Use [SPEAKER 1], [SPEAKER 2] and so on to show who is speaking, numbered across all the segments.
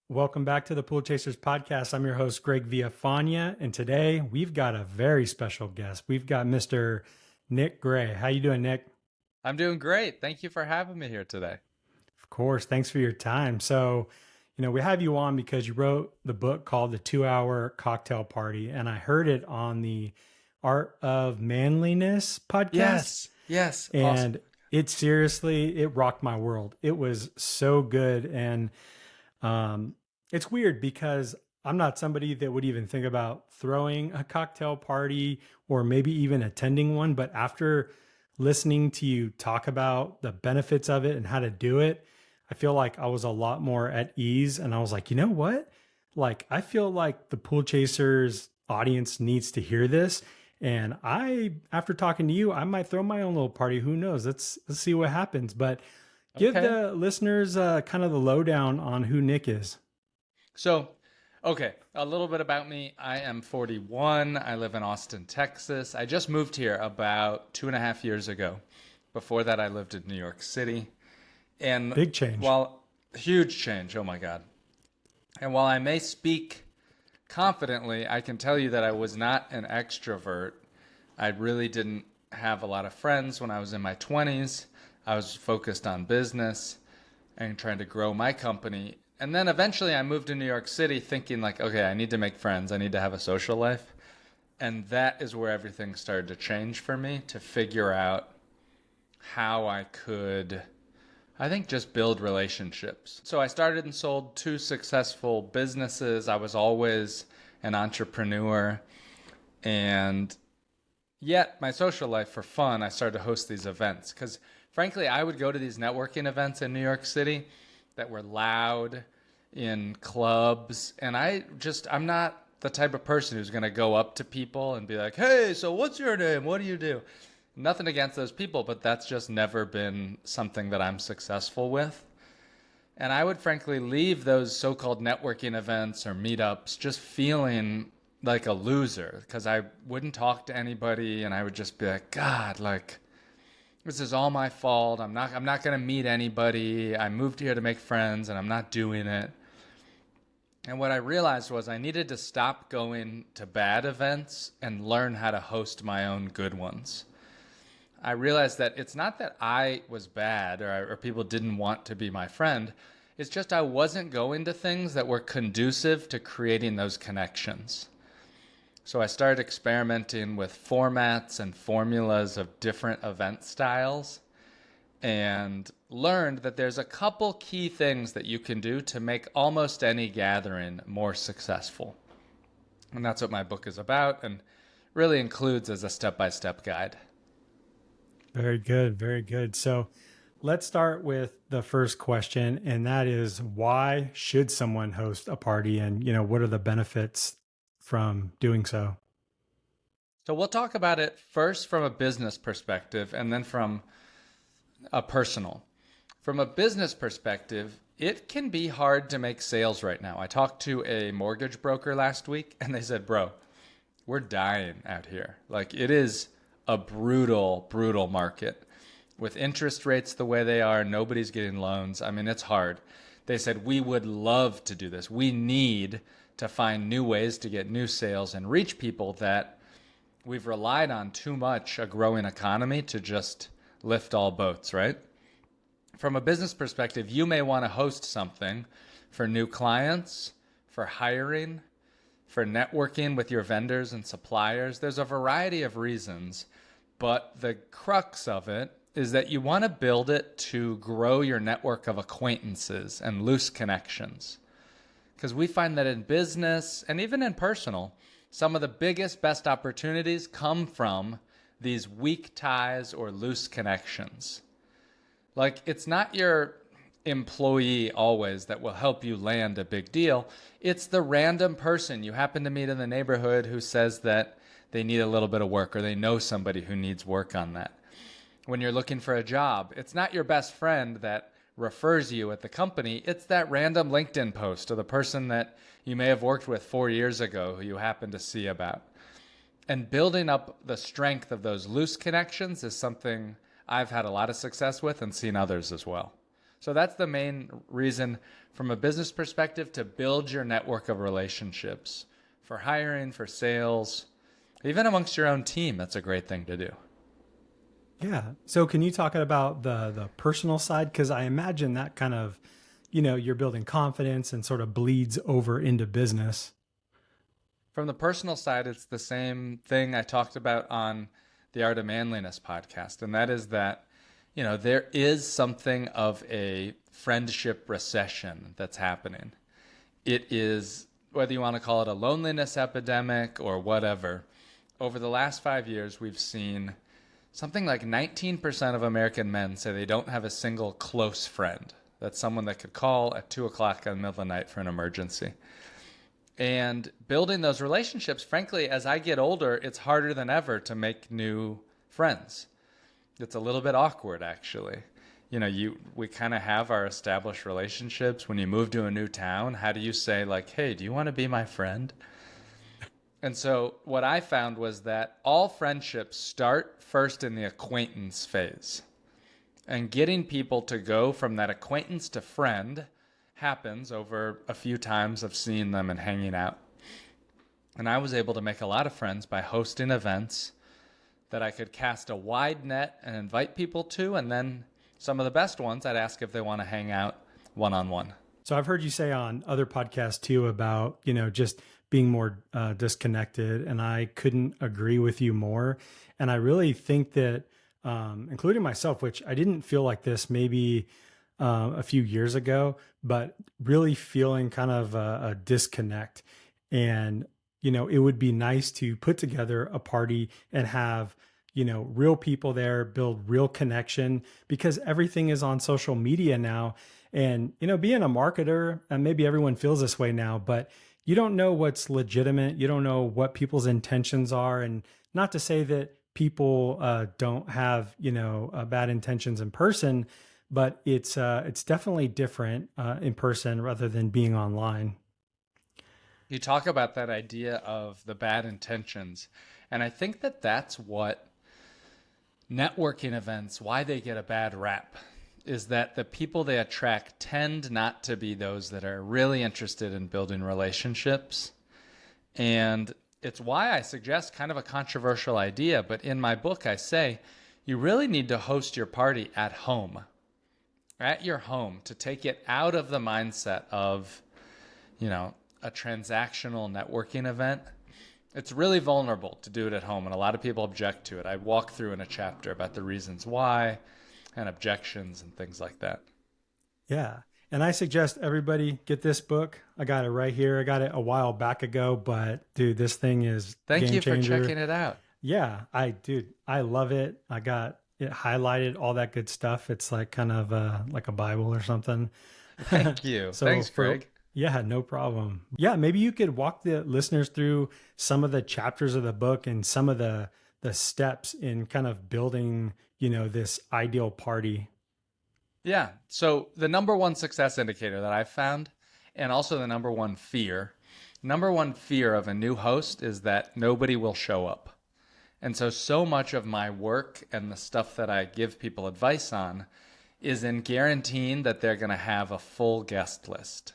[SPEAKER 1] Welcome back to the Pool Chasers podcast. I'm your host, Greg Villafania, and today we've got a very special guest. We've got Mr. Nick Gray. How you doing, Nick?
[SPEAKER 2] I'm doing great. Thank you for having me here today.
[SPEAKER 1] Of course. Thanks for your time. So, we have you on because you wrote the book called The 2 Hour Cocktail Party, and I heard it on the Art of Manliness podcast,
[SPEAKER 2] Yes, yes, awesome.
[SPEAKER 1] and it rocked my world. It was so good. And it's weird because I'm not somebody that would even think about throwing a cocktail party or maybe even attending one. But after listening to you talk about the benefits of it and how to do it, I feel like I was a lot more at ease. And I was like, you know what? Like, I feel like the Pool Chasers audience needs to hear this. And after talking to you, I might throw my own little party. Who knows? Let's see what happens. But give
[SPEAKER 2] Okay.
[SPEAKER 1] the listeners kind of the lowdown on who Nick is.
[SPEAKER 2] So, okay, a little bit about me. I am 41. I live in Austin, Texas. I just moved here about 2.5 years ago. Before that, I lived in New York City. And
[SPEAKER 1] Big change.
[SPEAKER 2] while huge change, oh my God. And while I may speak confidently, I can tell you that I was not an extrovert. I really didn't have a lot of friends when I was in my 20s. I was focused on business and trying to grow my company. And then eventually I moved to New York City thinking like, okay, I need to make friends. I need to have a social life. And that is where everything started to change for me to figure out how I could, I think, just build relationships. So I started and sold 2 successful businesses. I was always an entrepreneur. And yet my social life for fun, I started to host these events because frankly, I would go to these networking events in New York City that were loud in clubs. And I'm not the type of person who's going to go up to people and be like, hey, so what's your name? What do you do? Nothing against those people, but that's just never been something that I'm successful with. And I would frankly leave those so-called networking events or meetups just feeling like a loser because I wouldn't talk to anybody and I would just be like, God, like, this is all my fault. I'm not going to meet anybody. I moved here to make friends and I'm not doing it. And what I realized was I needed to stop going to bad events and learn how to host my own good ones. I realized that it's not that I was bad or people didn't want to be my friend. It's just I wasn't going to things that were conducive to creating those connections. So I started experimenting with formats and formulas of different event styles and learned that there's a couple key things that you can do to make almost any gathering more successful. And that's what my book is about and really includes as a step-by-step guide.
[SPEAKER 1] Very good. Very good. So let's start with the first question. And that is, why should someone host a party? And, what are the benefits from doing so?
[SPEAKER 2] So we'll talk about it first from a business perspective and then from a personal. From a business perspective, it can be hard to make sales right now. I talked to a mortgage broker last week and they said, bro, we're dying out here. Like, it is a brutal, brutal market. With interest rates the way they are, nobody's getting loans. I mean, it's hard. They said, we would love to do this. We need to find new ways to get new sales and reach people that we've relied on too much, a growing economy, to just lift all boats, right? From a business perspective, you may want to host something for new clients, for hiring, for networking with your vendors and suppliers. There's a variety of reasons, but the crux of it is that you want to build it to grow your network of acquaintances and loose connections. Because we find that in business and even in personal, some of the biggest, best opportunities come from these weak ties or loose connections. Like, it's not your employee always that will help you land a big deal. It's the random person you happen to meet in the neighborhood who says that they need a little bit of work or they know somebody who needs work on that. When you're looking for a job, it's not your best friend that refers you at the company. It's that random LinkedIn post or the person that you may have worked with 4 years ago who you happen to see about. And building up the strength of those loose connections is something I've had a lot of success with and seen others as well. So that's the main reason from a business perspective, to build your network of relationships for hiring, for sales, even amongst your own team. That's a great thing to do.
[SPEAKER 1] Yeah. So can you talk about the personal side? Because I imagine that kind of, you're building confidence and sort of bleeds over into business.
[SPEAKER 2] From the personal side, it's the same thing I talked about on the Art of Manliness podcast. And that is that, there is something of a friendship recession that's happening. It is, whether you want to call it a loneliness epidemic or whatever, over the last 5 years, we've seen something like 19% of American men say they don't have a single close friend. That's someone that could call at 2 o'clock in the middle of the night for an emergency. And building those relationships, frankly, as I get older, it's harder than ever to make new friends. It's a little bit awkward, actually. We kind of have our established relationships. When you move to a new town, how do you say, like, hey, do you want to be my friend? And so what I found was that all friendships start first in the acquaintance phase. And getting people to go from that acquaintance to friend happens over a few times of seeing them and hanging out. And I was able to make a lot of friends by hosting events that I could cast a wide net and invite people to. And then some of the best ones, I'd ask if they want to hang out one-on-one.
[SPEAKER 1] So I've heard you say on other podcasts too about, just being more disconnected. And I couldn't agree with you more. And I really think that, including myself, which I didn't feel like this maybe a few years ago, but really feeling kind of a disconnect. And, it would be nice to put together a party and have, real people there, build real connection, because everything is on social media now. And, being a marketer, and maybe everyone feels this way now, but you don't know what's legitimate. You don't know what people's intentions are. And not to say that people don't have, bad intentions in person, but it's definitely different in person rather than being online.
[SPEAKER 2] You talk about that idea of the bad intentions. And I think that that's what networking events, why they get a bad rap, is that the people they attract tend not to be those that are really interested in building relationships. And it's why I suggest kind of a controversial idea, but in my book I say you really need to host your party at home, at your home, to take it out of the mindset of, a transactional networking event. It's really vulnerable to do it at home, and a lot of people object to it. I walk through in a chapter about the reasons why and objections and things like that.
[SPEAKER 1] Yeah. And I suggest everybody get this book. I got it right here. I got it a while back ago, but dude, this thing is
[SPEAKER 2] Thank
[SPEAKER 1] game
[SPEAKER 2] you
[SPEAKER 1] changer.
[SPEAKER 2] for checking it out.
[SPEAKER 1] Yeah, I love it. I got it highlighted, all that good stuff. It's like kind of like a Bible or something.
[SPEAKER 2] Thank you.
[SPEAKER 1] So
[SPEAKER 2] Thanks, Greg.
[SPEAKER 1] Yeah, no problem. Yeah, maybe you could walk the listeners through some of the chapters of the book and some of the steps in kind of building, this ideal party.
[SPEAKER 2] Yeah. So the number one success indicator that I've found, and also the number one fear of a new host is that nobody will show up. And so much of my work and the stuff that I give people advice on is in guaranteeing that they're going to have a full guest list.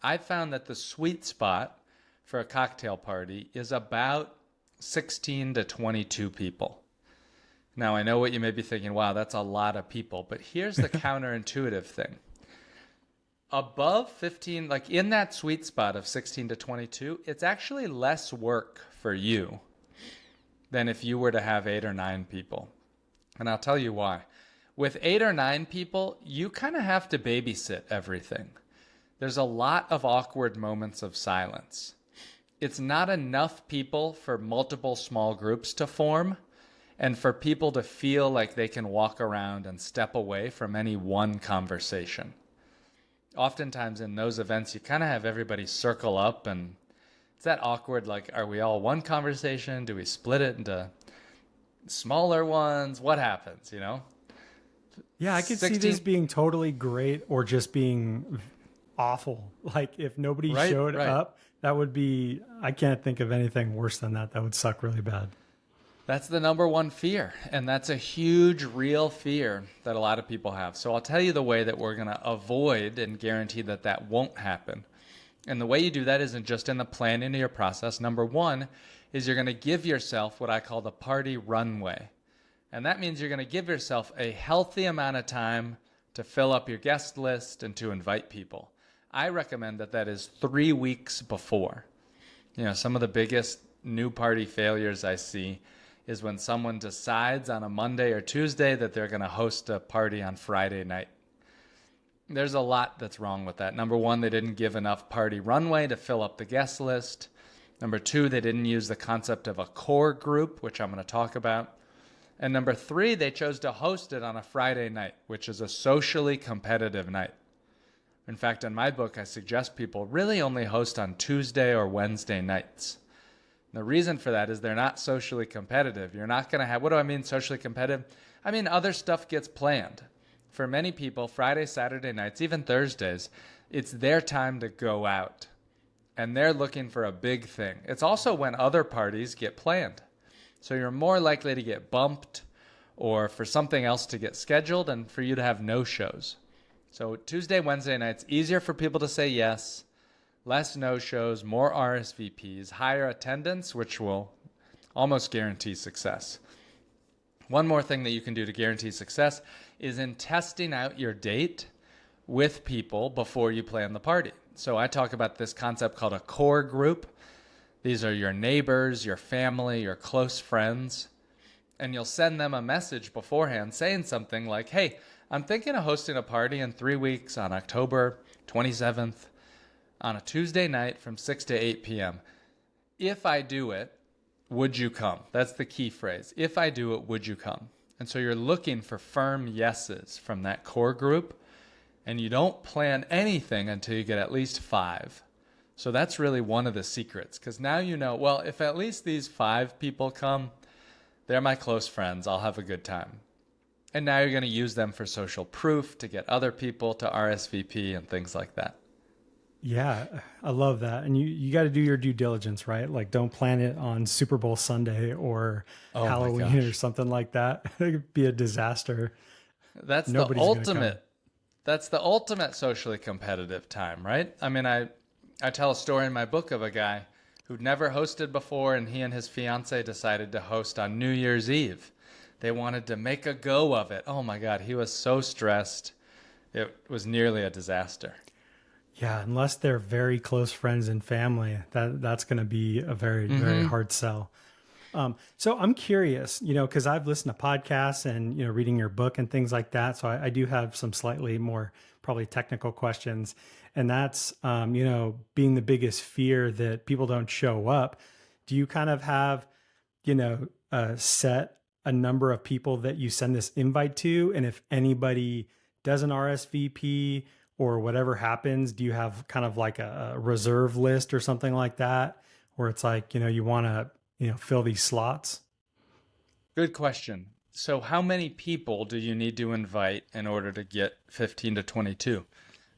[SPEAKER 2] I found that the sweet spot for a cocktail party is about 16 to 22 people. Now, I know what you may be thinking, wow, that's a lot of people. But here's the counterintuitive thing. Above 15, like in that sweet spot of 16 to 22, it's actually less work for you than if you were to have 8 or 9 people. And I'll tell you why. With 8 or 9 people, you kind of have to babysit everything. There's a lot of awkward moments of silence. It's not enough people for multiple small groups to form and for people to feel like they can walk around and step away from any one conversation. Oftentimes in those events, you kind of have everybody circle up, and it's that awkward, like, are we all one conversation? Do we split it into smaller ones? What happens,
[SPEAKER 1] Yeah, I could see this being totally great or just being awful. Like if nobody showed up, that would be, I can't think of anything worse than that. That would suck really bad.
[SPEAKER 2] That's the number one fear. And that's a huge, real fear that a lot of people have. So I'll tell you the way that we're going to avoid and guarantee that that won't happen. And the way you do that isn't just in the planning of your process. Number one is you're going to give yourself what I call the party runway. And that means you're going to give yourself a healthy amount of time to fill up your guest list and to invite people. I recommend that that is 3 weeks before. Some of the biggest new party failures I see is when someone decides on a Monday or Tuesday that they're going to host a party on Friday night. There's a lot that's wrong with that. Number one, they didn't give enough party runway to fill up the guest list. Number two, they didn't use the concept of a core group, which I'm going to talk about. And number three, they chose to host it on a Friday night, which is a socially competitive night. In fact, in my book, I suggest people really only host on Tuesday or Wednesday nights. The reason for that is they're not socially competitive. You're not going to have, what do I mean socially competitive? I mean other stuff gets planned. For many people, Friday, Saturday nights, even Thursdays, it's their time to go out. And they're looking for a big thing. It's also when other parties get planned. So you're more likely to get bumped or for something else to get scheduled and for you to have no-shows. So Tuesday, Wednesday nights, easier for people to say yes. Less no-shows, more RSVPs, higher attendance, which will almost guarantee success. One more thing that you can do to guarantee success is in testing out your date with people before you plan the party. So I talk about this concept called a core group. These are your neighbors, your family, your close friends. And you'll send them a message beforehand saying something like, hey, I'm thinking of hosting a party in 3 weeks on October 27th. On a Tuesday night from 6 to 8 p.m. If I do it, would you come? That's the key phrase. If I do it, would you come? And so you're looking for firm yeses from that core group, and you don't plan anything until you get at least 5. So that's really one of the secrets, because now you know, well, if at least these 5 people come, they're my close friends. I'll have a good time. And now you're going to use them for social proof to get other people to RSVP and things like that.
[SPEAKER 1] Yeah, I love that. And you got to do your due diligence, right? Like don't plan it on Super Bowl Sunday or Halloween or something like that. It could be a disaster.
[SPEAKER 2] That's That's the ultimate socially competitive time, right? I mean, I tell a story in my book of a guy who'd never hosted before, and he and his fiance decided to host on New Year's Eve. They wanted to make a go of it. Oh my God, he was so stressed. It was nearly a disaster.
[SPEAKER 1] Yeah, unless they're very close friends and family, that's going to be a very, very hard sell. So I'm curious, because I've listened to podcasts and, reading your book and things like that. So I do have some slightly more probably technical questions. And that's, being the biggest fear that people don't show up. Do you kind of have, set a number of people that you send this invite to? And if anybody doesn't RSVP, or whatever happens, do you have kind of like a reserve list or something like that, where it's like, you want to, fill these slots?
[SPEAKER 2] Good question. So how many people do you need to invite in order to get 15 to 22?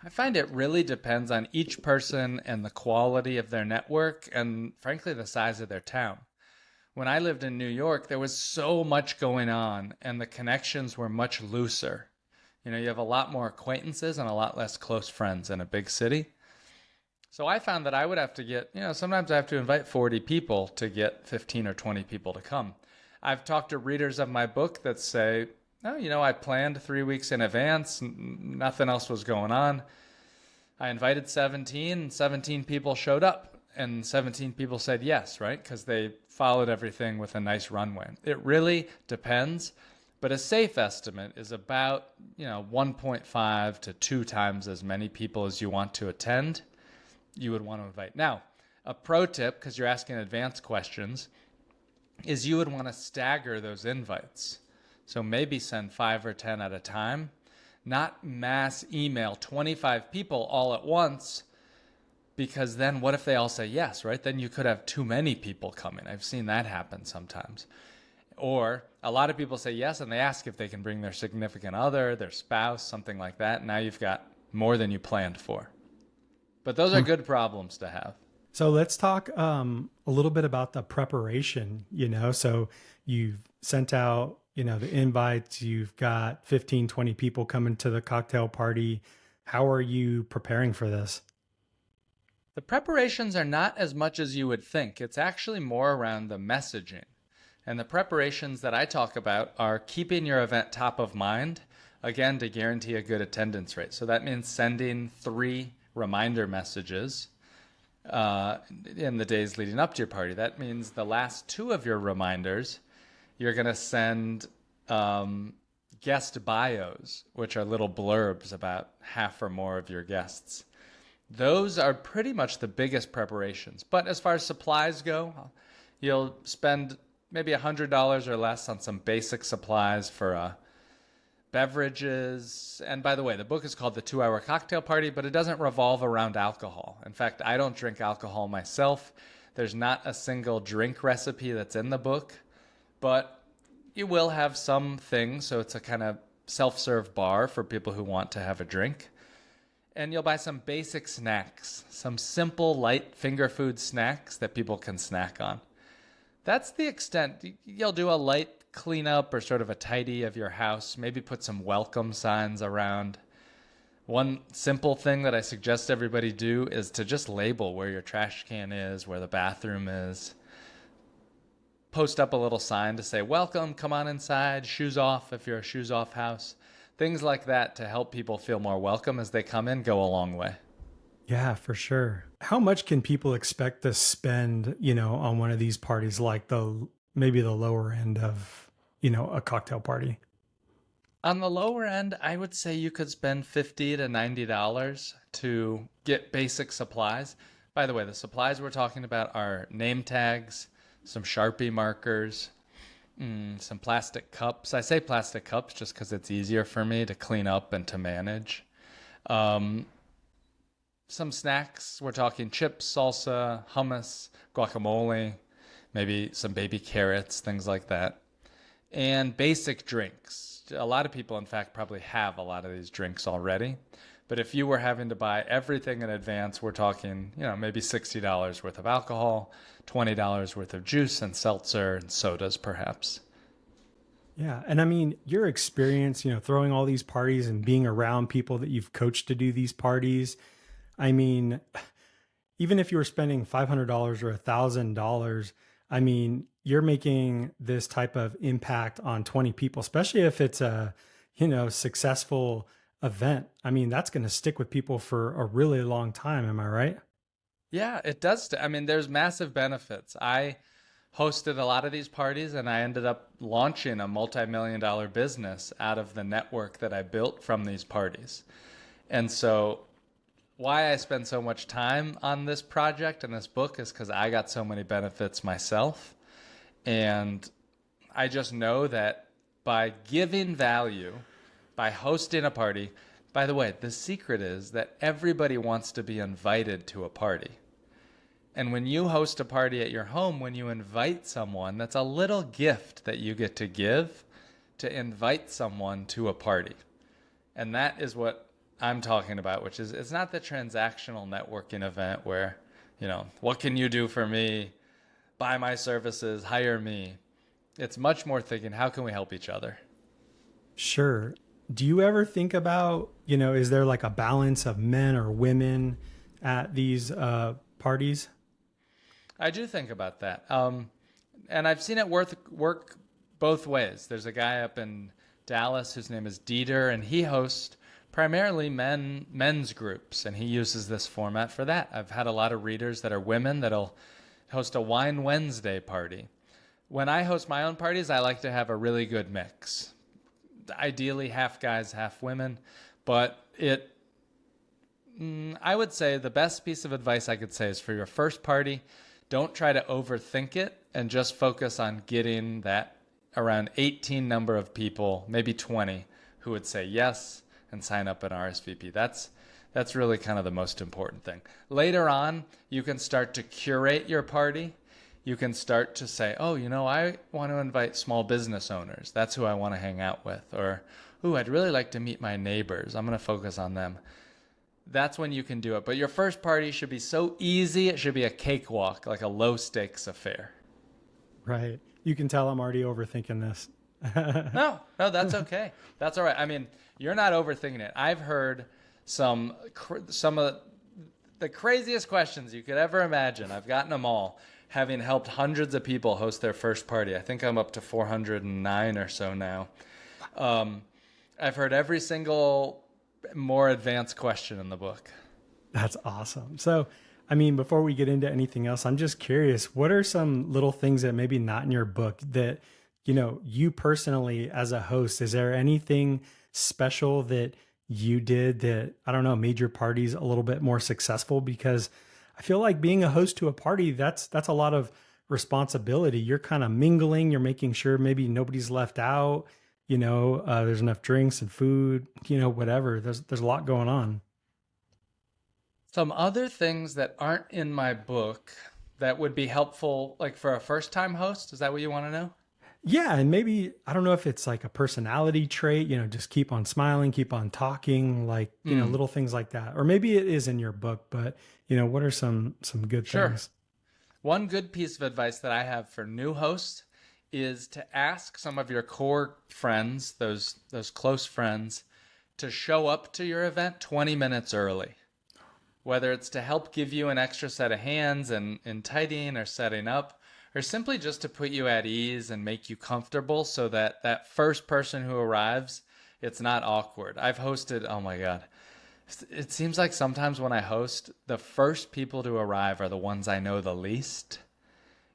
[SPEAKER 2] I find it really depends on each person and the quality of their network and, frankly, the size of their town. When I lived in New York, there was so much going on and the connections were much looser. You have a lot more acquaintances and a lot less close friends in a big city. So I found that I would have to get, sometimes I have to invite 40 people to get 15 or 20 people to come. I've talked to readers of my book that say, oh, I planned 3 weeks in advance. Nothing else was going on. I invited 17 people showed up, and 17 people said yes, right? Because they followed everything with a nice runway. It really depends. But a safe estimate is about, 1.5 to 2 times as many people as you want to attend, you would want to invite. Now, a pro tip, because you're asking advanced questions, is you would want to stagger those invites. So maybe send 5 or 10 at a time, not mass email 25 people all at once, because then what if they all say yes, right? Then you could have too many people coming. I've seen that happen sometimes. Or a lot of people say yes, and they ask if they can bring their significant other, their spouse, something like that. Now you've got more than you planned for. But those are good problems to have.
[SPEAKER 1] So let's talk a little bit about the preparation, So you've sent out, the invites, you've got 15, 20 people coming to the cocktail party. How are you preparing for this?
[SPEAKER 2] The preparations are not as much as you would think. It's actually more around the messaging. And the preparations that I talk about are keeping your event top of mind, again, to guarantee a good attendance rate. So that means sending 3 reminder messages in the days leading up to your party. That means the last 2 of your reminders, you're going to send guest bios, which are little blurbs about half or more of your guests. Those are pretty much the biggest preparations. But as far as supplies go, you'll spend maybe $100 or less on some basic supplies for beverages. And by the way, the book is called The 2-Hour Cocktail Party, but it doesn't revolve around alcohol. In fact, I don't drink alcohol myself. There's not a single drink recipe that's in the book, but you will have some things. So it's a kind of self-serve bar for people who want to have a drink. And you'll buy some basic snacks, some simple, light finger food snacks that people can snack on. That's the extent. You'll do a light cleanup or sort of a tidy of your house, maybe put some welcome signs around. One simple thing that I suggest everybody do is to just label where your trash can is, where the bathroom is. Post up a little sign to say, welcome, come on inside, shoes off if you're a shoes off house. Things like that to help people feel more welcome as they come in go a long way.
[SPEAKER 1] Yeah, for sure. How much can people expect to spend, on one of these parties, like maybe the lower end of, a cocktail party?
[SPEAKER 2] On the lower end, I would say you could spend $50 to $90 to get basic supplies. By the way, the supplies we're talking about are name tags, some Sharpie markers, some plastic cups. I say plastic cups just because it's easier for me to clean up and to manage. Some snacks. We're talking chips, salsa, hummus, guacamole, maybe some baby carrots, things like that. And basic drinks. A lot of people, in fact, probably have a lot of these drinks already. But if you were having to buy everything in advance, we're talking, maybe $60 worth of alcohol, $20 worth of juice and seltzer and sodas, perhaps.
[SPEAKER 1] Yeah. And I mean, your experience, throwing all these parties and being around people that you've coached to do these parties. I mean, even if you were spending $500 or $1,000, I mean, you're making this type of impact on 20 people, especially if it's a, successful event. I mean, that's going to stick with people for a really long time. Am I right?
[SPEAKER 2] Yeah, it does. I mean, there's massive benefits. I hosted a lot of these parties and I ended up launching a multi-million-dollar business out of the network that I built from these parties. And so why I spend so much time on this project and this book is because I got so many benefits myself. And I just know that by giving value, by hosting a party, by the way, the secret is that everybody wants to be invited to a party. And when you host a party at your home, when you invite someone, that's a little gift that you get to give to invite someone to a party. And that is what I'm talking about, which is it's not the transactional networking event where, what can you do for me? Buy my services, hire me. It's much more thinking, how can we help each other?
[SPEAKER 1] Sure. Do you ever think about, is there like a balance of men or women at these parties?
[SPEAKER 2] I do think about that. And I've seen it work both ways. There's a guy up in Dallas whose name is Dieter, and he hosts primarily men's groups, and he uses this format for that. I've had a lot of readers that are women that'll host a Wine Wednesday party. When I host my own parties, I like to have a really good mix. Ideally, half guys, half women. But I would say the best piece of advice I could say is for your first party, don't try to overthink it and just focus on getting that around 18 number of people, maybe 20, who would say yes and sign up an RSVP. That's really kind of the most important thing. Later on, you can start to curate your party. You can start to say, oh, I want to invite small business owners. That's who I want to hang out with. Or, I'd really like to meet my neighbors. I'm going to focus on them. that's when you can do it. But your first party should be so easy, it should be a cakewalk, like a low stakes affair.
[SPEAKER 1] Right. You can tell I'm already overthinking this.
[SPEAKER 2] No, no, that's okay. That's all right. I mean, you're not overthinking it. I've heard some of the craziest questions you could ever imagine. I've gotten them all, having helped hundreds of people host their first party. I think I'm up to 409 or so now. I've heard every single more advanced question in the book.
[SPEAKER 1] That's awesome. So, I mean, before we get into anything else, I'm just curious, what are some little things that maybe not in your book that, you personally as a host, is there anything special that you did that, I don't know, made your parties a little bit more successful? Because I feel like being a host to a party, that's a lot of responsibility. You're kind of mingling, you're making sure maybe nobody's left out, there's enough drinks and food, whatever. There's a lot going on.
[SPEAKER 2] Some other things that aren't in my book that would be helpful, like for a first time host, is that what you want to know?
[SPEAKER 1] Yeah, and maybe I don't know if it's like a personality trait, just keep on smiling, keep on talking, like, little things like that. Or maybe it is in your book, but what are some good
[SPEAKER 2] Sure.
[SPEAKER 1] things?
[SPEAKER 2] One good piece of advice that I have for new hosts is to ask some of your core friends, those close friends, to show up to your event 20 minutes early. Whether it's to help give you an extra set of hands in tidying or setting up, or simply just to put you at ease and make you comfortable so that that first person who arrives, it's not awkward. I've hosted, oh my God. It seems like sometimes when I host, the first people to arrive are the ones I know the least.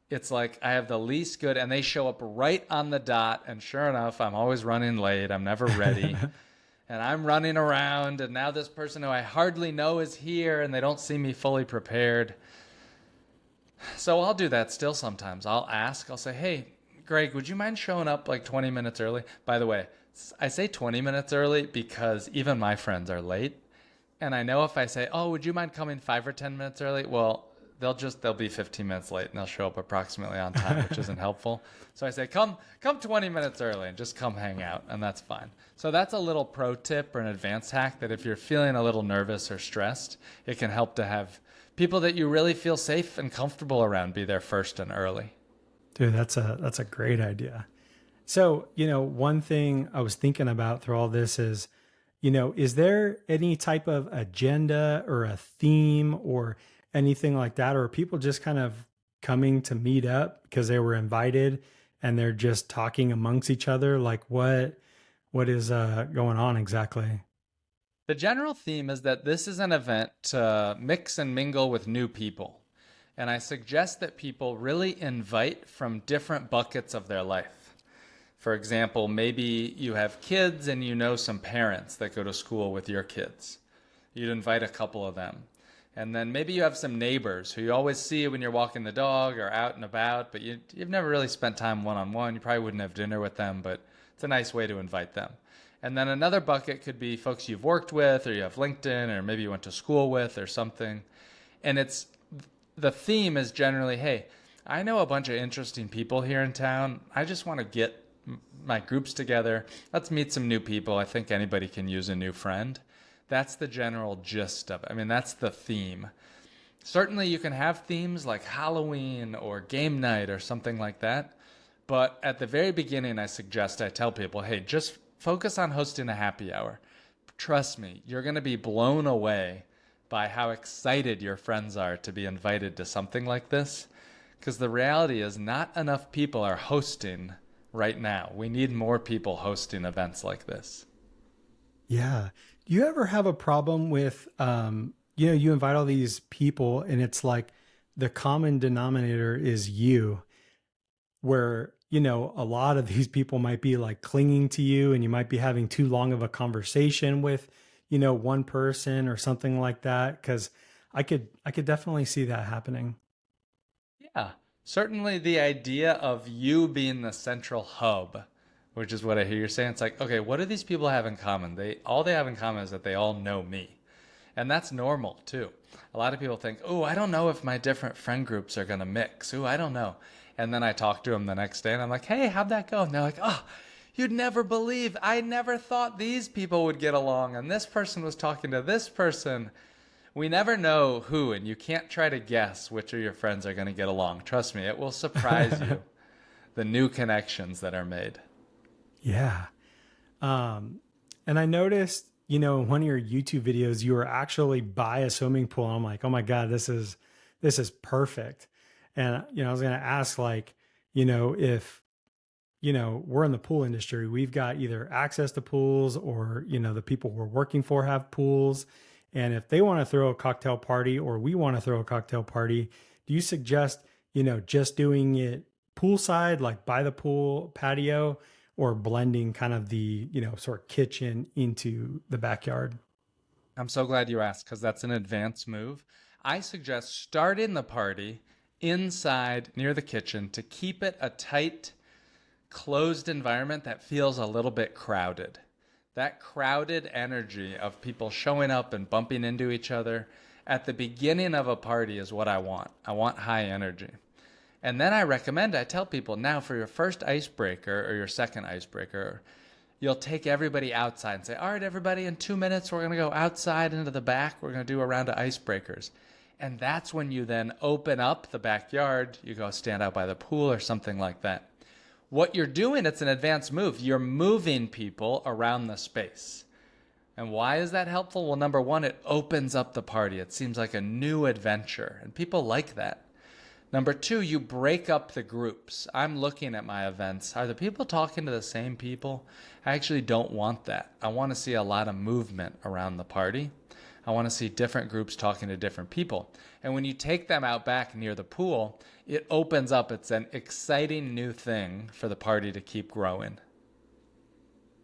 [SPEAKER 2] It's like I have the least good, and they show up right on the dot, and sure enough, I'm always running late. I'm never ready. And I'm running around, and now this person who I hardly know is here, and they don't see me fully prepared. So I'll do that still sometimes. I'll say, hey, Greg, would you mind showing up like 20 minutes early? By the way, I say 20 minutes early because even my friends are late. And I know if I say, oh, would you mind coming 5 or 10 minutes early? Well, they'll be 15 minutes late and they'll show up approximately on time, which isn't helpful. So I say, come 20 minutes early and just come hang out, and that's fine. So that's a little pro tip or an advanced hack that if you're feeling a little nervous or stressed, it can help to have people that you really feel safe and comfortable around be there first and early.
[SPEAKER 1] Dude, that's a great idea. So, one thing I was thinking about through all this is there any type of agenda or a theme or anything like that? Or are people just kind of coming to meet up because they were invited and they're just talking amongst each other? Like what is going on exactly?
[SPEAKER 2] The general theme is that this is an event to mix and mingle with new people. And I suggest that people really invite from different buckets of their life. For example, maybe you have kids and you know some parents that go to school with your kids. You'd invite a couple of them. And then maybe you have some neighbors who you always see when you're walking the dog or out and about, but you've never really spent time one-on-one. You probably wouldn't have dinner with them, but it's a nice way to invite them. And then another bucket could be folks you've worked with, or you have LinkedIn, or maybe you went to school with or something. And the theme is generally, hey, I know a bunch of interesting people here in town. I just want to get my groups together. Let's meet some new people. I think anybody can use a new friend. That's the general gist of it. I mean, that's the theme. Certainly you can have themes like Halloween or game night or something like that. But at the very beginning, I tell people, hey, just focus on hosting a happy hour. Trust me, you're going to be blown away by how excited your friends are to be invited to something like this. Because the reality is not enough people are hosting right now. We need more people hosting events like this.
[SPEAKER 1] Yeah. Do you ever have a problem with, you invite all these people and it's like the common denominator is you, where, a lot of these people might be like clinging to you and you might be having too long of a conversation with, one person or something like that. Cause I could definitely see that happening.
[SPEAKER 2] Yeah, certainly the idea of you being the central hub, which is what I hear you saying. It's like, okay, what do these people have in common? All they have in common is that they all know me. And that's normal too. A lot of people think, oh, I don't know if my different friend groups are going to mix. Oh, I don't know. And then I talk to them the next day and I'm like, hey, how'd that go? And they're like, oh, You'd never believe. I never thought these people would get along, and this person was talking to this person. We never know who, and you can't try to guess which of your friends are going to get along. Trust me, it will surprise you, the new connections that are made.
[SPEAKER 1] Yeah. And I noticed, in one of your YouTube videos, you were actually by a swimming pool. And I'm like, oh my God, this is perfect. And, I was going to ask like, if, we're in the pool industry, we've got either access to pools or, the people we're working for have pools. And if they want to throw a cocktail party or we want to throw a cocktail party, do you suggest, just doing it poolside, like by the pool patio, or blending kind of the, sort of kitchen into the backyard?
[SPEAKER 2] I'm so glad you asked because that's an advanced move. I suggest starting the party inside near the kitchen to keep it a tight, closed environment that feels a little bit crowded. That crowded energy of people showing up and bumping into each other at the beginning of a party is what I want. I want high energy. And then I tell people now for your first icebreaker or your second icebreaker, you'll take everybody outside and say, all right, everybody, in 2 minutes, we're going to go outside into the back. We're going to do a round of icebreakers. And that's when you then open up the backyard. You go stand out by the pool or something like that. What you're doing, it's an advanced move. You're moving people around the space. And why is that helpful? Well, number one, it opens up the party. It seems like a new adventure, and people like that. Number two, you break up the groups. I'm looking at my events. Are the people talking to the same people? I actually don't want that. I want to see a lot of movement around the party. I want to see different groups talking to different people. And when you take them out back near the pool, it opens up. It's an exciting new thing for the party to keep growing.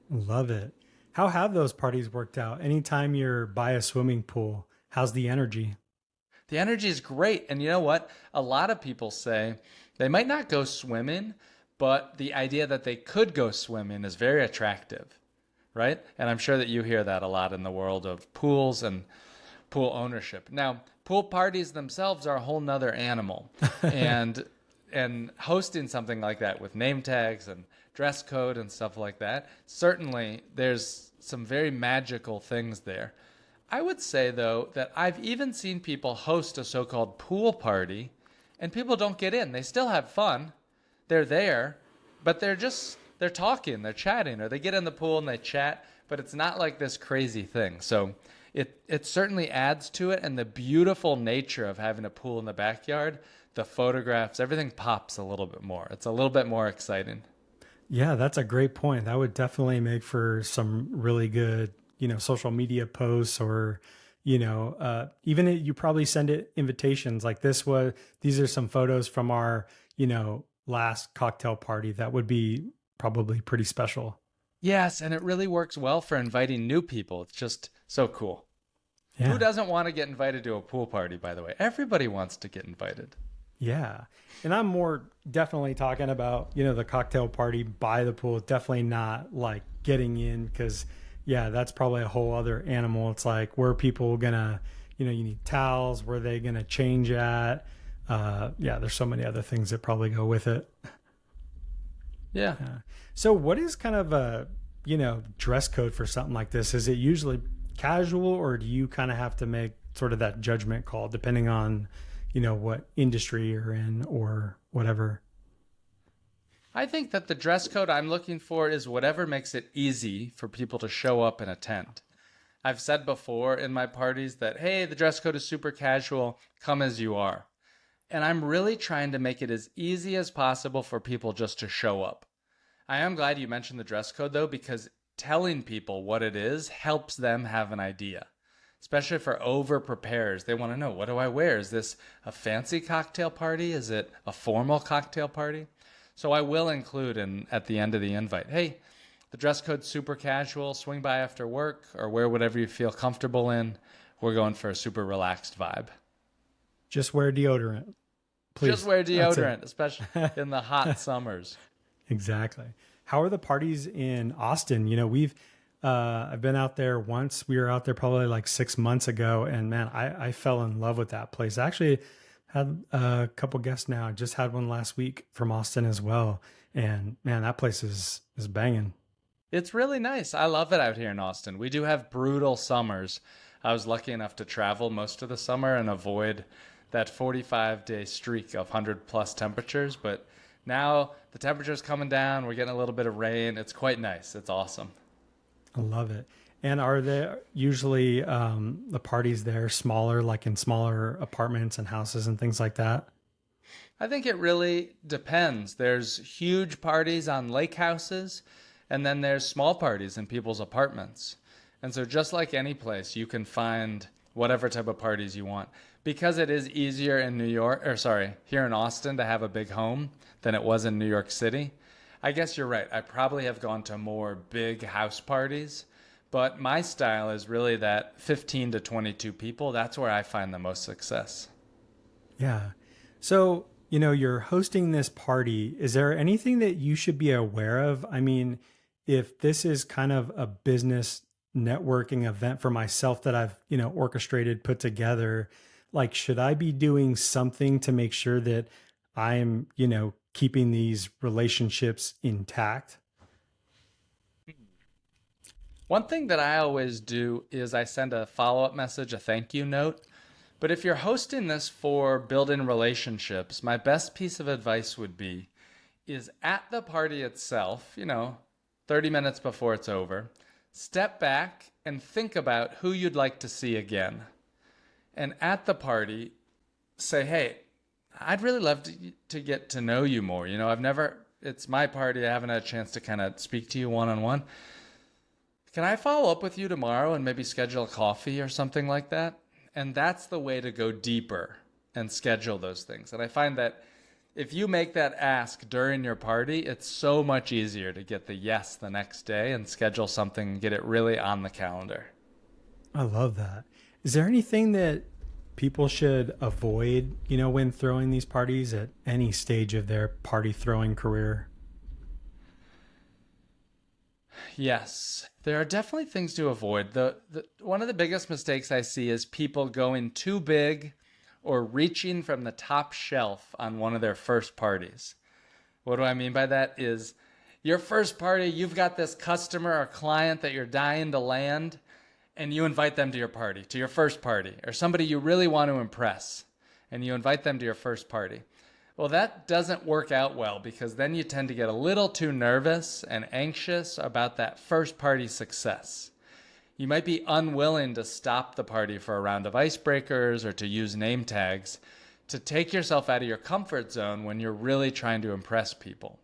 [SPEAKER 1] Love it. How have those parties worked out? Anytime you're by a swimming pool, how's the energy?
[SPEAKER 2] The energy is great. And you know what? A lot of people say they might not go swimming, but the idea that they could go swimming is very attractive, right? And I'm sure that you hear that a lot in the world of pools and pool ownership. Now, pool parties themselves are a whole nother animal. And hosting something like that with name tags and dress code and stuff like that, certainly there's some very magical things there. I would say, though, that I've even seen people host a so-called pool party, and people don't get in. They still have fun. They're there, but they're talking, they're chatting, or they get in the pool and they chat, but it's not like this crazy thing. So it certainly adds to it, and the beautiful nature of having a pool in the backyard, the photographs, everything pops a little bit more. It's a little bit more exciting.
[SPEAKER 1] Yeah, that's a great point. That would definitely make for some really good, social media posts, or, even you probably send it invitations like these are some photos from our, last cocktail party. That would be probably pretty special.
[SPEAKER 2] Yes, and it really works well for inviting new people. It's just so cool. Who
[SPEAKER 1] Yeah.
[SPEAKER 2] doesn't want to get invited to a pool party, by the way? Everybody wants to get invited.
[SPEAKER 1] Yeah. And I'm more definitely talking about, the cocktail party by the pool. Definitely not like getting in, because, yeah, that's probably a whole other animal. It's like, where are people going to, you need towels, where are they going to change at? Yeah, there's so many other things that probably go with it.
[SPEAKER 2] Yeah.
[SPEAKER 1] So what is kind of a, dress code for something like this? Is it usually casual, or do you kind of have to make sort of that judgment call depending on, what industry you're in or whatever?
[SPEAKER 2] I think that the dress code I'm looking for is whatever makes it easy for people to show up and attend. I've said before in my parties that, hey, the dress code is super casual, come as you are. And I'm really trying to make it as easy as possible for people just to show up. I am glad you mentioned the dress code, though, because telling people what it is helps them have an idea. Especially for over-preparers. They want to know, what do I wear? Is this a fancy cocktail party? Is it a formal cocktail party? So I will include at the end of the invite, hey, the dress code's super casual, swing by after work, or wear whatever you feel comfortable in. We're going for a super relaxed vibe.
[SPEAKER 1] Just wear deodorant, please.
[SPEAKER 2] Just wear deodorant, especially in the hot summers.
[SPEAKER 1] Exactly. How are the parties in Austin? I've been out there once. We were out there probably like 6 months ago, and man, I fell in love with that place. I actually had a couple guests now. I just had one last week from Austin as well. And man, that place is banging.
[SPEAKER 2] It's really nice. I love it out here in Austin. We do have brutal summers. I was lucky enough to travel most of the summer and avoid that 45-day streak of 100 plus temperatures. But now the temperature's coming down. We're getting a little bit of rain. It's quite nice. It's awesome.
[SPEAKER 1] I love it. And are there usually the parties there smaller, like in smaller apartments and houses and things like that?
[SPEAKER 2] I think it really depends. There's huge parties on lake houses, and then there's small parties in people's apartments. And so, just like any place, you can find whatever type of parties you want. Because it is easier in New York, or sorry, here in Austin to have a big home than it was in New York City. I guess you're right. I probably have gone to more big house parties, but my style is really that 15 to 22 people. That's where I find the most success.
[SPEAKER 1] Yeah. So, you're hosting this party. Is there anything that you should be aware of? I mean, if this is kind of a business networking event for myself that I've, orchestrated, put together, like, should I be doing something to make sure that I'm, keeping these relationships intact?
[SPEAKER 2] One thing that I always do is I send a follow up message, a thank you note. But if you're hosting this for building relationships, my best piece of advice would be is at the party itself, 30 minutes before it's over, step back and think about who you'd like to see again. And at the party, say, hey, I'd really love to get to know you more. It's my party. I haven't had a chance to kind of speak to you one on one. Can I follow up with you tomorrow and maybe schedule a coffee or something like that? And that's the way to go deeper and schedule those things. And I find that if you make that ask during your party, it's so much easier to get the yes the next day and schedule something and get it really on the calendar.
[SPEAKER 1] I love that. Is there anything that people should avoid, when throwing these parties at any stage of their party throwing career?
[SPEAKER 2] Yes, there are definitely things to avoid. The one of the biggest mistakes I see is people going too big or reaching from the top shelf on one of their first parties. What do I mean by that is your first party, you've got this customer or client that you're dying to land, and you invite them to your party, to your first party, or somebody you really want to impress, and you invite them to your first party. Well, that doesn't work out well because then you tend to get a little too nervous and anxious about that first party success. You might be unwilling to stop the party for a round of icebreakers or to use name tags to take yourself out of your comfort zone when you're really trying to impress people.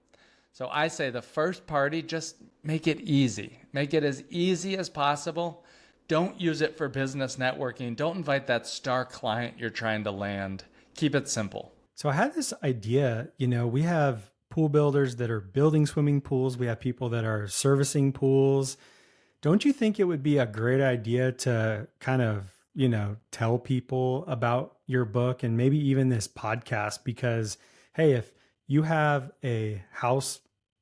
[SPEAKER 2] So I say the first party, just make it easy. Make it as easy as possible. Don't use it for business networking. Don't invite that star client you're trying to land. Keep it simple.
[SPEAKER 1] So I had this idea, we have pool builders that are building swimming pools. We have people that are servicing pools. Don't you think it would be a great idea to kind of, tell people about your book and maybe even this podcast? Because, hey, if you have a house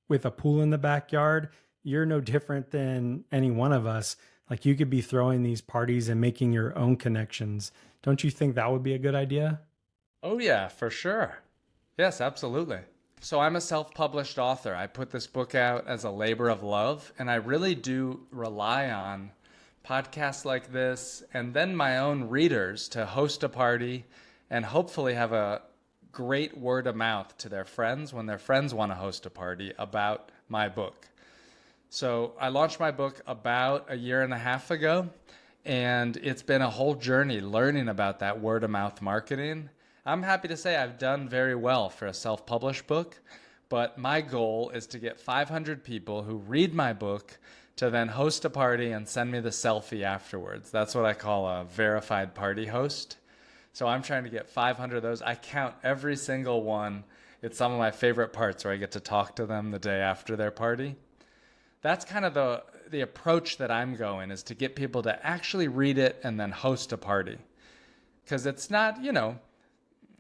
[SPEAKER 1] with a pool in the backyard, you're no different than any one of us. Like, you could be throwing these parties and making your own connections. Don't you think that would be a good idea?
[SPEAKER 2] Oh, yeah, for sure. Yes, absolutely. So I'm a self-published author. I put this book out as a labor of love, and I really do rely on podcasts like this and then my own readers to host a party and hopefully have a great word of mouth to their friends when their friends want to host a party about my book. So I launched my book about a year and a half ago, and it's been a whole journey learning about that word of mouth marketing. I'm happy to say I've done very well for a self-published book, but my goal is to get 500 people who read my book to then host a party and send me the selfie afterwards. That's what I call a verified party host. So I'm trying to get 500 of those. I count every single one. It's some of my favorite parts where I get to talk to them the day after their party. That's kind of the approach that I'm going, is to get people to actually read it and then host a party. Because it's not,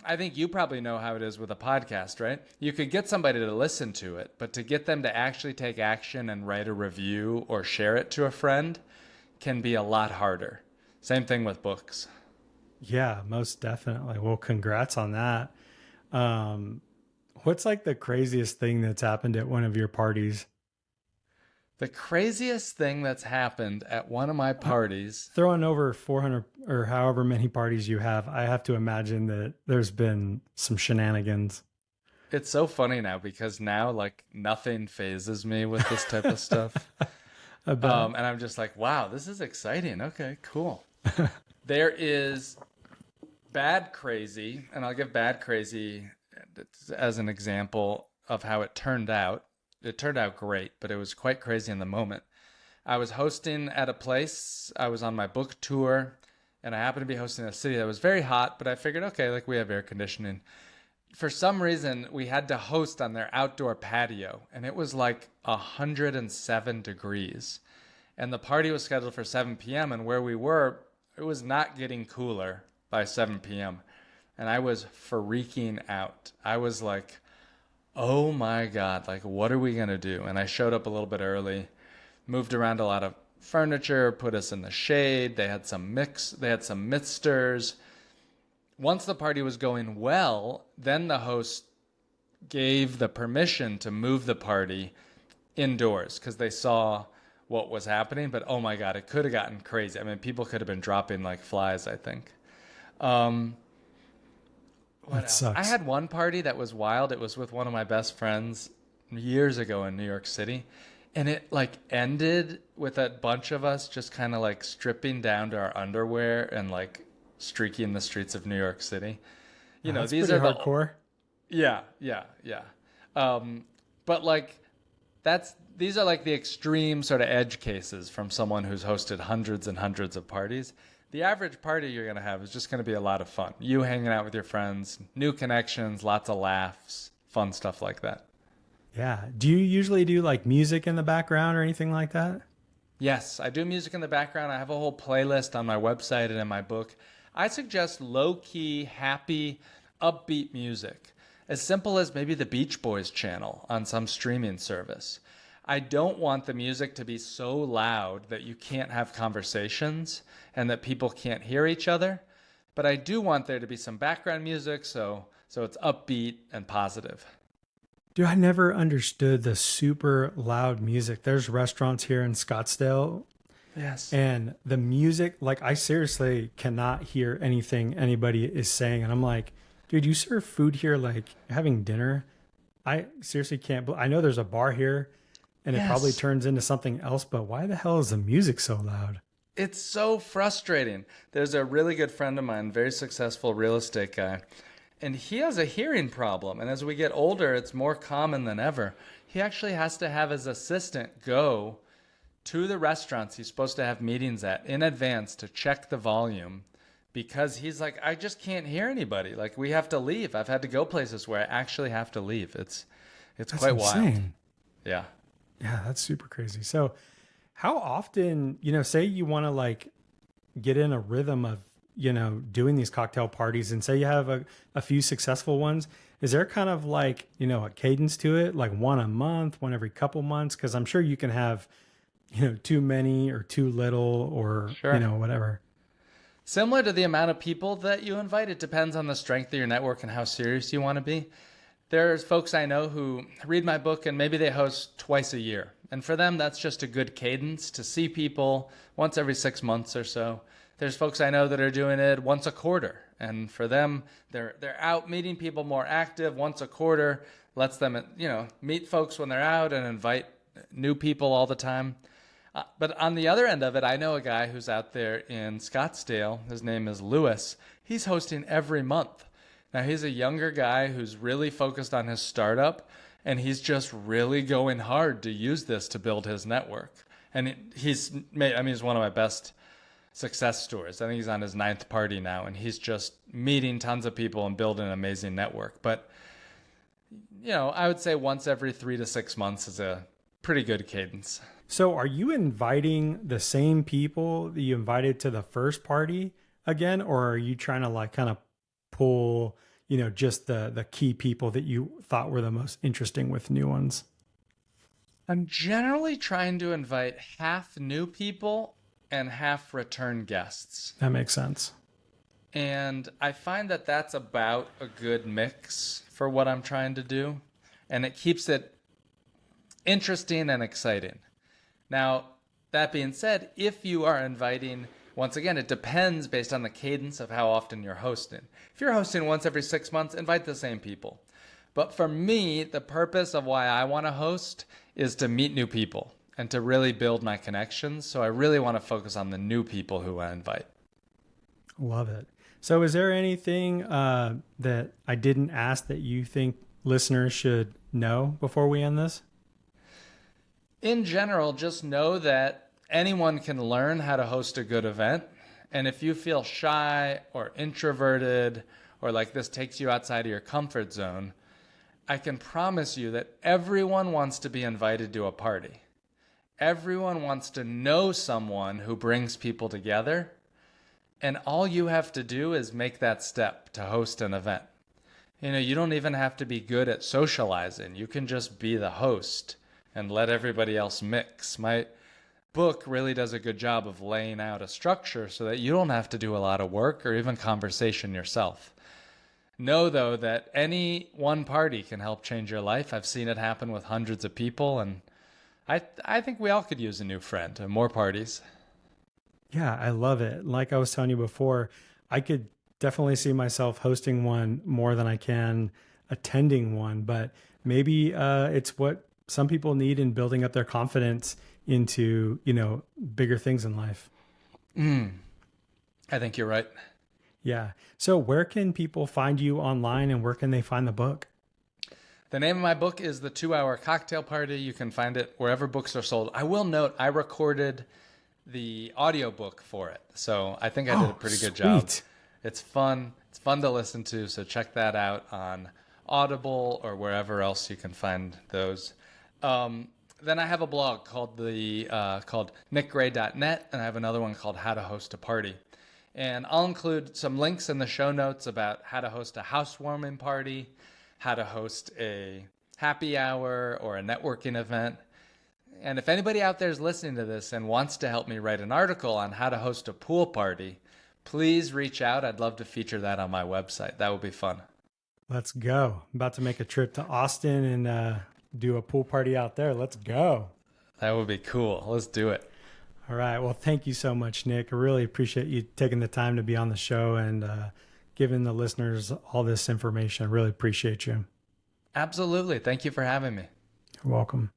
[SPEAKER 2] I think you probably know how it is with a podcast, right? You could get somebody to listen to it, but to get them to actually take action and write a review or share it to a friend can be a lot harder. Same thing with books.
[SPEAKER 1] Yeah, most definitely. Well, congrats on that. What's like the craziest thing that's happened at one of your parties?
[SPEAKER 2] The craziest thing that's happened at one of my parties.
[SPEAKER 1] Throwing over 400 or however many parties you have, I have to imagine that there's been some shenanigans.
[SPEAKER 2] It's so funny now because now like nothing phases me with this type of stuff.
[SPEAKER 1] I bet.
[SPEAKER 2] And I'm just like, wow, this is exciting. Okay, cool. There is Bad Crazy, and I'll give Bad Crazy as an example of how it turned out. It turned out great, but it was quite crazy in the moment. I was hosting at a place. I was on my book tour, and I happened to be hosting in a city that was very hot, but I figured, okay, like we have air conditioning. For some reason, we had to host on their outdoor patio, and it was like 107 degrees. And the party was scheduled for 7 p.m., and where we were, it was not getting cooler by 7 p.m. And I was freaking out. I was like, oh my God, like, what are we going to do? And I showed up a little bit early, moved around a lot of furniture, put us in the shade. They had some misters. Once the party was going well, then the host gave the permission to move the party indoors because they saw what was happening. But oh my God, it could have gotten crazy. I mean, people could have been dropping like flies, I think. What
[SPEAKER 1] That
[SPEAKER 2] else? I
[SPEAKER 1] sucks.
[SPEAKER 2] had one party that was wild. It was with one of my best friends years ago in New York City. And it like ended with a bunch of us just kind of like stripping down to our underwear and like streaking the streets of New York City. You know,
[SPEAKER 1] That's
[SPEAKER 2] these
[SPEAKER 1] pretty
[SPEAKER 2] are the
[SPEAKER 1] hardcore.
[SPEAKER 2] yeah. But like these are like the extreme sort of edge cases from someone who's hosted hundreds and hundreds of parties. The average party you're going to have is just going to be a lot of fun. You hanging out with your friends, new connections, lots of laughs, fun stuff like that.
[SPEAKER 1] Yeah. Do you usually do like music in the background or anything like that?
[SPEAKER 2] Yes, I do music in the background. I have a whole playlist on my website and in my book. I suggest low-key, happy, upbeat music, as simple as maybe the Beach Boys channel on some streaming service. I don't want the music to be so loud that you can't have conversations and that people can't hear each other, but I do want there to be some background music so it's upbeat and positive.
[SPEAKER 1] Dude, I never understood the super loud music. There's restaurants here in Scottsdale
[SPEAKER 2] Yes.
[SPEAKER 1] and the music, like I seriously cannot hear anything anybody is saying. And I'm like, dude, you serve food here like having dinner? I seriously can't. I know there's a bar here and it probably
[SPEAKER 2] Yes.
[SPEAKER 1] turns into something else, but why the hell is the music so loud?
[SPEAKER 2] It's so frustrating. There's a really good friend of mine, very successful real estate guy, and he has a hearing problem. And as we get older, it's more common than ever. He actually has to have his assistant go to the restaurants he's supposed to have meetings at in advance to check the volume because he's like, I just can't hear anybody. Like we have to leave. I've had to go places where I actually have to leave. It's
[SPEAKER 1] That's
[SPEAKER 2] quite wild.
[SPEAKER 1] insane.
[SPEAKER 2] Yeah.
[SPEAKER 1] Yeah, that's super crazy. So, how often, say you want to like get in a rhythm of, doing these cocktail parties and say you have a few successful ones, is there kind of like, a cadence to it, like one a month, one every couple months? Because I'm sure you can have, too many or too little or,
[SPEAKER 2] Sure.
[SPEAKER 1] whatever.
[SPEAKER 2] Similar to the amount of people that you invite, it depends on the strength of your network and how serious you want to be. There's folks I know who read my book and maybe they host twice a year. And for them, that's just a good cadence to see people once every 6 months or so. There's folks I know that are doing it once a quarter. And for them, they're out meeting people more active once a quarter, lets them, meet folks when they're out and invite new people all the time. But on the other end of it, I know a guy who's out there in Scottsdale. His name is Lewis. He's hosting every month. Now, he's a younger guy who's really focused on his startup, and he's just really going hard to use this to build his network. And he's one of my best success stories. I think he's on his 9th party now, and he's just meeting tons of people and building an amazing network. But, I would say once every 3 to 6 months is a pretty good cadence.
[SPEAKER 1] So, are you inviting the same people that you invited to the first party again, or are you trying to like kind of pull, just the key people that you thought were the most interesting with new ones?
[SPEAKER 2] I'm generally trying to invite half new people and half return guests.
[SPEAKER 1] That makes sense.
[SPEAKER 2] And I find that that's about a good mix for what I'm trying to do. And it keeps it interesting and exciting. Now, that being said, if you are inviting, once again, it depends based on the cadence of how often you're hosting. If you're hosting once every 6 months, invite the same people. But for me, the purpose of why I want to host is to meet new people and to really build my connections. So I really want to focus on the new people who I invite.
[SPEAKER 1] Love it. So is there anything that I didn't ask that you think listeners should know before we end this?
[SPEAKER 2] In general, just know that anyone can learn how to host a good event. And if you feel shy or introverted or like this takes you outside of your comfort zone, I can promise you that everyone wants to be invited to a party. Everyone wants to know someone who brings people together. And all you have to do is make that step to host an event. You don't even have to be good at socializing. You can just be the host and let everybody else mix. My book really does a good job of laying out a structure so that you don't have to do a lot of work or even conversation yourself. Know, though, that any one party can help change your life. I've seen it happen with hundreds of people, and I think we all could use a new friend and more parties.
[SPEAKER 1] Yeah, I love it. Like I was telling you before, I could definitely see myself hosting one more than I can attending one, but maybe it's what some people need in building up their confidence into, bigger things in life.
[SPEAKER 2] I think you're right.
[SPEAKER 1] Yeah. So where can people find you online and where can they find the book?
[SPEAKER 2] The name of my book is The 2-Hour Cocktail Party. You can find it wherever books are sold. I will note I recorded the audiobook for it. So I think I did a pretty good job. It's fun. It's fun to listen to. So check that out on Audible or wherever else you can find those. Then I have a blog called nickgray.net, and I have another one called How to Host a Party. And I'll include some links in the show notes about how to host a housewarming party, how to host a happy hour or a networking event. And if anybody out there is listening to this and wants to help me write an article on how to host a pool party, please reach out. I'd love to feature that on my website. That would be fun.
[SPEAKER 1] Let's go. I'm about to make a trip to Austin and do a pool party out there. Let's go.
[SPEAKER 2] That would be cool. Let's do it.
[SPEAKER 1] All right. Well, thank you so much, Nick. I really appreciate you taking the time to be on the show and giving the listeners all this information. I really appreciate you.
[SPEAKER 2] Absolutely. Thank you for having me.
[SPEAKER 1] You're welcome.